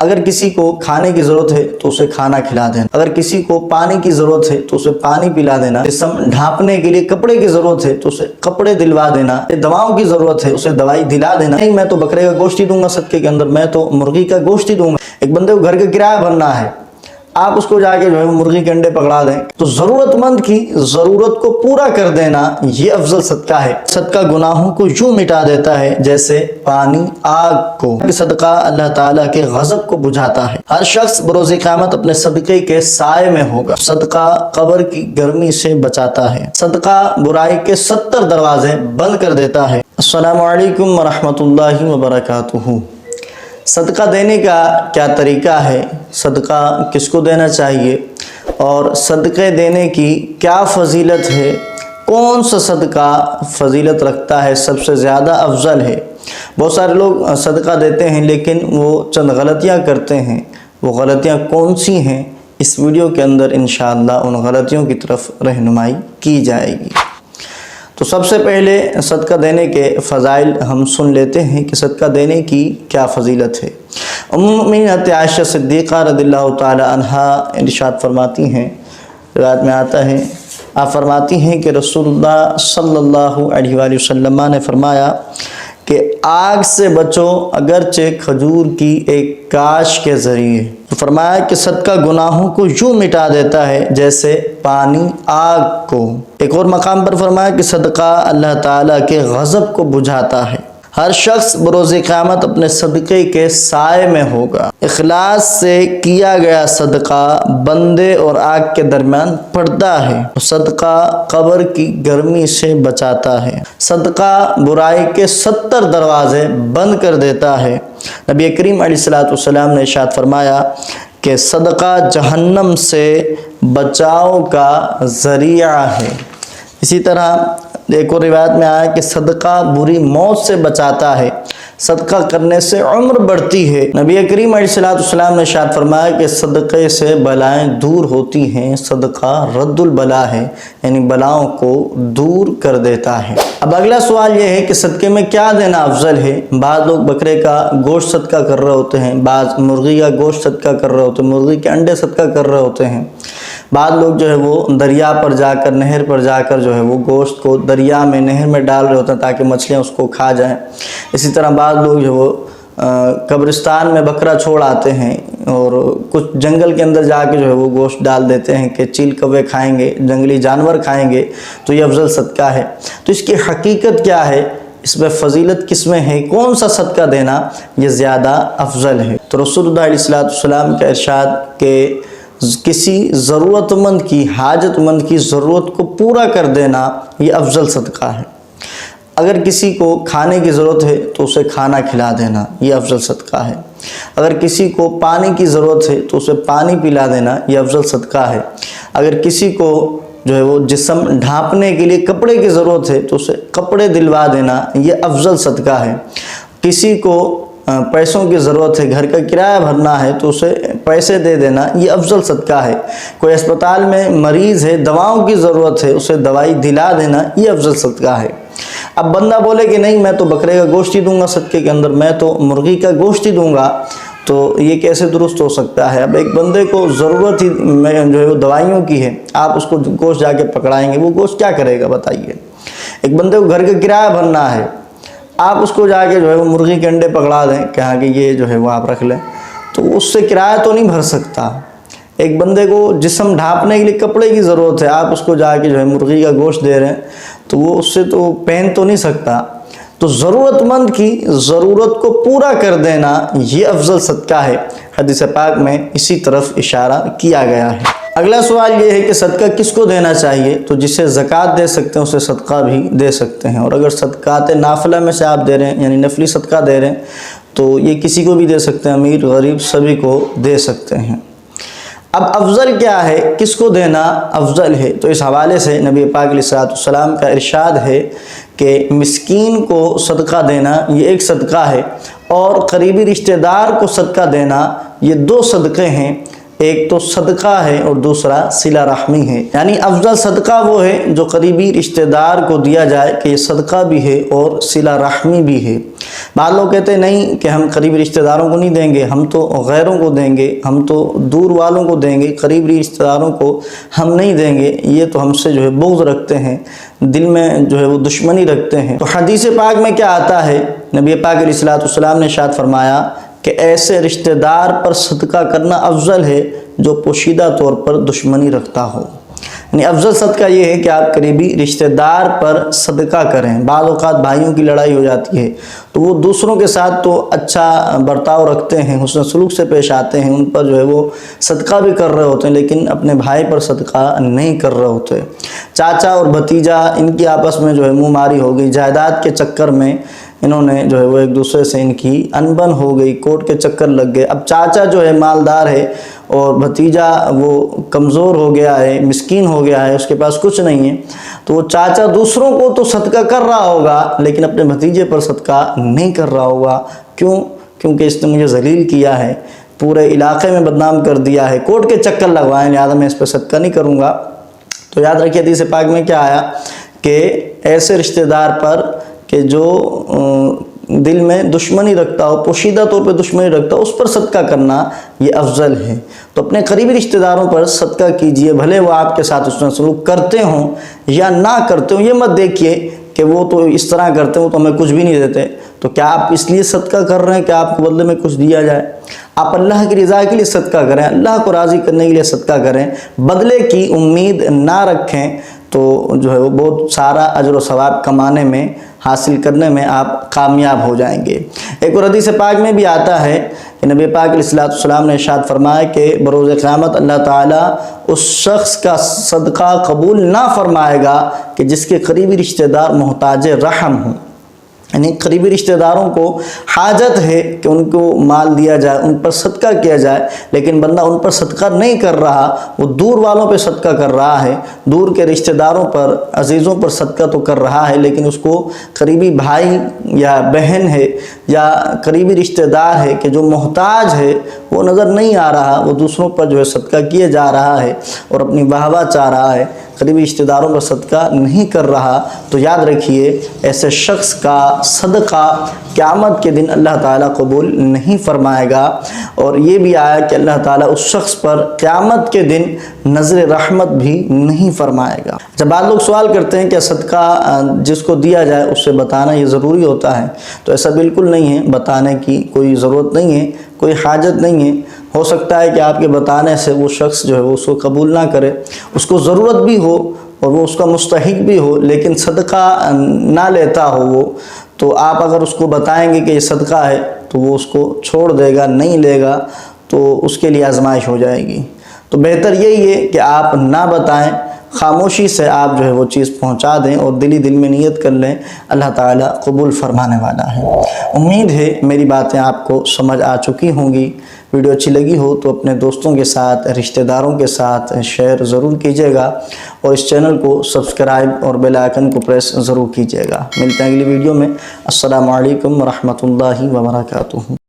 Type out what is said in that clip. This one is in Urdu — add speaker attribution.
Speaker 1: اگر کسی کو کھانے کی ضرورت ہے تو اسے کھانا کھلا دینا، اگر کسی کو پانی کی ضرورت ہے تو اسے پانی پلا دینا، جسم ڈھانپنے کے لیے کپڑے کی ضرورت ہے تو اسے کپڑے دلوا دینا، دواؤں کی ضرورت ہے اسے دوائی دلا دینا۔ نہیں میں تو بکرے کا گوشت ہی دوں گا صدقے کے اندر، میں تو مرغی کا گوشت ہی دوں گا۔ ایک بندے کو گھر کا کرایہ بھرنا ہے، آپ اس کو جا کے جو ہے مرغی کے انڈے پکڑا دیں، تو ضرورت مند کی ضرورت کو پورا کر دینا یہ افضل صدقہ ہے۔ صدقہ گناہوں کو یوں مٹا دیتا ہے جیسے پانی آگ کو۔ صدقہ اللہ تعالیٰ کے غضب کو بجھاتا ہے۔ ہر شخص بروز قیامت اپنے صدقے کے سائے میں ہوگا۔ صدقہ قبر کی گرمی سے بچاتا ہے۔ صدقہ برائی کے 70 دروازے بند کر دیتا ہے۔ السلام علیکم ورحمۃ اللہ وبرکاتہ۔ صدقہ دینے کا کیا طریقہ ہے، صدقہ کس کو دینا چاہیے، اور صدقے دینے کی کیا فضیلت ہے، کون سا صدقہ فضیلت رکھتا ہے، سب سے زیادہ افضل ہے۔ بہت سارے لوگ صدقہ دیتے ہیں لیکن وہ چند غلطیاں کرتے ہیں، وہ غلطیاں کون سی ہیں اس ویڈیو کے اندر انشاءاللہ ان غلطیوں کی طرف رہنمائی کی جائے گی۔ تو سب سے پہلے صدقہ دینے کے فضائل ہم سن لیتے ہیں کہ صدقہ دینے کی کیا فضیلت ہے۔ ام المؤمنین عائشہ صدیقہ رضی اللہ تعالی عنہا ارشاد فرماتی ہیں، روایت میں آتا ہے، آپ فرماتی ہیں کہ رسول اللہ صلی اللہ علیہ وآلہ وسلم نے فرمایا کہ آگ سے بچو اگرچہ کھجور کی ایک کاش کے ذریعے۔ فرمایا کہ صدقہ گناہوں کو یوں مٹا دیتا ہے جیسے پانی آگ کو۔ ایک اور مقام پر فرمایا کہ صدقہ اللہ تعالیٰ کے غضب کو بجھاتا ہے۔ ہر شخص بروز قیامت اپنے صدقے کے سائے میں ہوگا۔ اخلاص سے کیا گیا صدقہ بندے اور آگ کے درمیان پردہ ہے۔ صدقہ قبر کی گرمی سے بچاتا ہے۔ صدقہ برائی کے 70 دروازے بند کر دیتا ہے۔ نبی کریم علیہ السلام نے ارشاد فرمایا کہ صدقہ جہنم سے بچاؤ کا ذریعہ ہے۔ اسی طرح ایک اور روایت میں آیا کہ صدقہ بری موت سے بچاتا ہے، صدقہ کرنے سے عمر بڑھتی ہے۔ نبی کریم علیہ السلام نے ارشاد فرمایا کہ صدقے سے بلائیں دور ہوتی ہیں، صدقہ رد البلا ہے، یعنی بلاؤں کو دور کر دیتا ہے۔ اب اگلا سوال یہ ہے کہ صدقے میں کیا دینا افضل ہے۔ بعض لوگ بکرے کا گوشت صدقہ کر رہے ہوتے ہیں، بعض مرغی کا گوشت صدقہ کر رہے ہوتے ہیں، مرغی کے انڈے صدقہ کر رہے ہوتے ہیں، بعض لوگ جو ہے وہ دریا پر جا کر، نہر پر جا کر جو ہے وہ گوشت کو دریا میں، نہر میں ڈال رہے ہوتے ہیں تاکہ مچھلیاں اس کو کھا جائیں۔ اسی طرح بعض لوگ جو وہ قبرستان میں بکرا چھوڑ آتے ہیں اور کچھ جنگل کے اندر جا کے جو ہے وہ گوشت ڈال دیتے ہیں کہ چیل کوے کھائیں گے، جنگلی جانور کھائیں گے تو یہ افضل صدقہ ہے۔ تو اس کی حقیقت کیا ہے، اس میں فضیلت کس میں ہے، کون سا صدقہ دینا یہ زیادہ افضل ہے؟ تو رسول اللہ علیہ السلام کا ارشاد کہ کسی ضرورت مند کی، حاجت مند کی ضرورت کو پورا کر دینا یہ افضل صدقہ ہے۔ اگر کسی کو کھانے کی ضرورت ہے تو اسے کھانا کھلا دینا یہ افضل صدقہ ہے۔ اگر کسی کو پانی کی ضرورت ہے تو اسے پانی پلا دینا یہ افضل صدقہ ہے۔ اگر کسی کو جو ہے وہ جسم ڈھانپنے کے لیے کپڑے کی ضرورت ہے تو اسے کپڑے دلوا دینا یہ افضل صدقہ ہے۔ کسی کو پیسوں کی ضرورت ہے، گھر کا کرایہ بھرنا ہے تو اسے پیسے دے دینا یہ افضل صدقہ ہے۔ کوئی اسپتال میں مریض ہے، دواؤں کی ضرورت ہے، اسے دوائی دلا دینا یہ افضل صدقہ ہے۔ اب بندہ بولے کہ نہیں میں تو بکرے کا گوشت ہی دوں گا صدقے کے اندر، میں تو مرغی کا گوشت ہی دوں گا، تو یہ کیسے درست ہو سکتا ہے؟ اب ایک بندے کو ضرورت ہی جو ہے وہ دوائیوں کی ہے، آپ اس کو گوشت جا کے پکڑائیں گے، وہ گوشت کیا کرے گا بتائیے؟ ایک بندے کو گھر کا کرایہ بھرنا ہے، آپ اس کو جا کے جو ہے وہ مرغی کے انڈے پکڑا دیں کہ ہاں کہ یہ جو ہے وہ آپ رکھ لیں، تو اس سے کرایہ تو نہیں بھر سکتا۔ ایک بندے کو جسم ڈھانپنے کے لیے کپڑے کی ضرورت ہے، آپ اس کو جا کے جو ہے مرغی کا گوشت دے رہے ہیں تو وہ اس سے تو پہن تو نہیں سکتا۔ تو ضرورت مند کی ضرورت کو پورا کر دینا یہ افضل صدقہ ہے۔ حدیث پاک میں اسی طرف اشارہ کیا گیا ہے۔ اگلا سوال یہ ہے کہ صدقہ کس کو دینا چاہیے؟ تو جسے زکوٰۃ دے سکتے ہیں اسے صدقہ بھی دے سکتے ہیں، اور اگر صدقات نافلہ میں سے آپ دے رہے ہیں یعنی نفلی صدقہ دے رہے ہیں تو یہ کسی کو بھی دے سکتے ہیں، امیر غریب سبھی کو دے سکتے ہیں۔ اب افضل کیا ہے، کس کو دینا افضل ہے؟ تو اس حوالے سے نبی پاک علیہ السلام کا ارشاد ہے کہ مسکین کو صدقہ دینا یہ ایک صدقہ ہے، اور قریبی رشتہ دار کو صدقہ دینا یہ 2 صدقے ہیں۔ ایک تو صدقہ ہے اور دوسرا صلہ رحمی ہے. یعنی افضل صدقہ وہ ہے جو قریبی رشتہ دار کو دیا جائے کہ یہ صدقہ بھی ہے اور صلہ رحمی بھی ہے. بعض لوگ کہتے ہیں نہیں کہ ہم قریبی رشتہ داروں کو نہیں دیں گے، ہم تو غیروں کو دیں گے، ہم تو دور والوں کو دیں گے، قریبی رشتہ داروں کو ہم نہیں دیں گے، یہ تو ہم سے جو ہے بغض رکھتے ہیں، دل میں جو ہے وہ دشمنی رکھتے ہیں. تو حدیث پاک میں کیا آتا ہے؟ نبی پاک علیہ الصلوۃ والسلام نے ارشاد فرمایا کہ ایسے رشتہ دار پر صدقہ کرنا افضل ہے جو پوشیدہ طور پر دشمنی رکھتا ہو. یعنی افضل صدقہ یہ ہے کہ آپ قریبی رشتہ دار پر صدقہ کریں. بعض اوقات بھائیوں کی لڑائی ہو جاتی ہے تو وہ دوسروں کے ساتھ تو اچھا برتاؤ رکھتے ہیں، حسن سلوک سے پیش آتے ہیں، ان پر جو ہے وہ صدقہ بھی کر رہے ہوتے ہیں، لیکن اپنے بھائی پر صدقہ نہیں کر رہے ہوتے. چاچا اور بھتیجا ان کی آپس میں جو ہے منہ ماری ہو گئی، جائیداد کے چکر میں انہوں نے جو ہے وہ ایک دوسرے سے ان کی انبن ہو گئی، کورٹ کے چکر لگ گئے. اب چاچا جو ہے مالدار ہے اور بھتیجا وہ کمزور ہو گیا ہے، مسکین ہو گیا ہے، اس کے پاس کچھ نہیں ہے، تو وہ چاچا دوسروں کو تو صدقہ کر رہا ہوگا لیکن اپنے بھتیجے پر صدقہ نہیں کر رہا ہوگا. کیوں؟ کیونکہ اس نے مجھے ذلیل کیا ہے، پورے علاقے میں بدنام کر دیا ہے، کورٹ کے چکر لگوائیں، لہٰذا میں اس پہ صدقہ نہیں کروں گا. تو یاد رکھیے حدیث پاک میں کیا آیا کہ ایسے رشتہ دار پر کہ جو دل میں دشمنی رکھتا ہو، پوشیدہ طور پہ دشمنی رکھتا ہو، اس پر صدقہ کرنا یہ افضل ہے. تو اپنے قریبی رشتہ داروں پر صدقہ کیجئے، بھلے وہ آپ کے ساتھ حسن سلوک کرتے ہوں یا نہ کرتے ہوں. یہ مت دیکھیے کہ وہ تو اس طرح کرتے ہیں، وہ تو ہمیں کچھ بھی نہیں دیتے، تو کیا آپ اس لیے صدقہ کر رہے ہیں کہ آپ کو بدلے میں کچھ دیا جائے؟ آپ اللہ کی رضا کے لیے صدقہ کریں، اللہ کو راضی کرنے کے لیے صدقہ کریں، بدلے کی امید نہ رکھیں، تو جو ہے وہ بہت سارا اجر و ثواب کمانے میں، حاصل کرنے میں آپ کامیاب ہو جائیں گے. ایک اور حدیث پاک میں بھی آتا ہے کہ نبی پاک علیہ الصلوۃ والسلام نے ارشاد فرمایا کہ بروز قیامت اللہ تعالیٰ اس شخص کا صدقہ قبول نہ فرمائے گا کہ جس کے قریبی رشتہ دار محتاج رحم ہوں. یعنی قریبی رشتہ داروں کو حاجت ہے کہ ان کو مال دیا جائے، ان پر صدقہ کیا جائے، لیکن بندہ ان پر صدقہ نہیں کر رہا، وہ دور والوں پہ صدقہ کر رہا ہے، دور کے رشتہ داروں پر، عزیزوں پر صدقہ تو کر رہا ہے، لیکن اس کو قریبی بھائی یا بہن ہے یا قریبی رشتہ دار ہے کہ جو محتاج ہے وہ نظر نہیں آ رہا، وہ دوسروں پر جو ہے صدقہ کیے جا رہا ہے اور اپنی واہ چاہ رہا ہے، قریبی رشتہ داروں پر صدقہ نہیں کر رہا. تو یاد رکھیے ایسے شخص کا صدقہ قیامت کے دن اللہ تعالیٰ قبول نہیں فرمائے گا. اور یہ بھی آیا کہ اللہ تعالیٰ اس شخص پر قیامت کے دن نظر رحمت بھی نہیں فرمائے گا. جب بعض لوگ سوال کرتے ہیں کہ صدقہ جس کو دیا جائے اس سے بتانا یہ ضروری ہوتا ہے، تو ایسا بالکل نہیں ہے، بتانے کی کوئی ضرورت نہیں ہے، کوئی حاجت نہیں ہے. ہو سکتا ہے کہ آپ کے بتانے سے وہ شخص جو ہے وہ اس کو قبول نہ کرے، اس کو ضرورت بھی ہو اور وہ اس کا مستحق بھی ہو، لیکن صدقہ نہ لیتا ہو وہ، تو آپ اگر اس کو بتائیں گے کہ یہ صدقہ ہے تو وہ اس کو چھوڑ دے گا، نہیں لے گا، تو اس کے لیے آزمائش ہو جائے گی. تو بہتر یہی ہے کہ آپ نہ بتائیں، خاموشی سے آپ جو ہے وہ چیز پہنچا دیں اور دل میں نیت کر لیں، اللہ تعالیٰ قبول فرمانے والا ہے. امید ہے میری باتیں آپ کو سمجھ آ چکی ہوں گی. ویڈیو اچھی لگی ہو تو اپنے دوستوں کے ساتھ، رشتہ داروں کے ساتھ شیئر ضرور کیجیے گا اور اس چینل کو سبسکرائب اور بیل آئیکن کو پریس ضرور کیجیے گا. ملتے ہیں اگلی ویڈیو میں. السلام علیکم ورحمۃ اللہ وبرکاتہ.